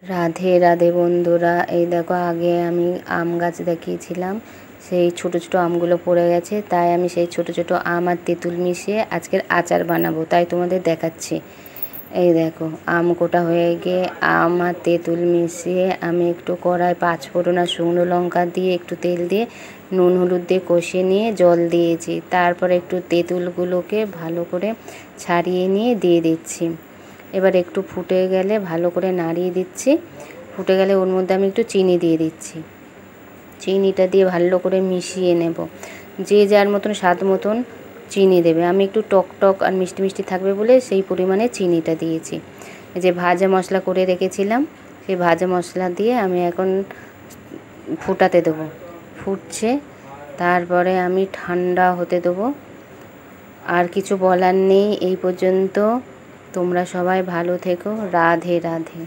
রাধে রাধে বন্ধুরা, এই দেখো আগে আমি আম গাছ দেখিয়েছিলাম, সেই ছোট ছোট আমগুলো পড়ে গেছে, তাই আমি সেই ছোট ছোট আম আর তেঁতুল মিশিয়ে আজকের আচার বানাবো, তাই তোমাদের দেখাচ্ছি। এই দেখো আম কোটা হয়ে গিয়ে আম আর তেঁতুল মিশিয়ে আমি একটু কড়াই 5 ফোড়ন আর শুকনো লঙ্কা দিয়ে একটু তেল দিয়ে নুন হলুদ দিয়ে কষিয়ে নিয়ে জল দিয়েছি। তারপরে একটু তেঁতুলগুলোকে ভালো করে ছাড়িয়ে নিয়ে দিয়ে দিচ্ছি। এবার একটু ফুটে গেলে ভালো করে নাড়িয়ে দিচ্ছি। ফুটে গেলে ওর মধ্যে আমি একটু চিনি দিয়ে দিচ্ছি। চিনিটা দিয়ে ভালো করে মিশিয়ে নেব। যে যার মতন স্বাদ মতন চিনি দেবে। আমি একটু টক টক আর মিষ্টি মিষ্টি থাকবে বলে সেই পরিমাণে চিনিটা দিয়েছি। যে ভাজা মশলা করে রেখেছিলাম, সেই ভাজা মশলা দিয়ে আমি এখন ফুটাতে দেবো। ফুটছে, তারপরে আমি ঠান্ডা হতে দেবো। আর কিছু বলার নেই, এই পর্যন্ত। তোমরা সবাই ভালো থেকো। রাধে রাধে।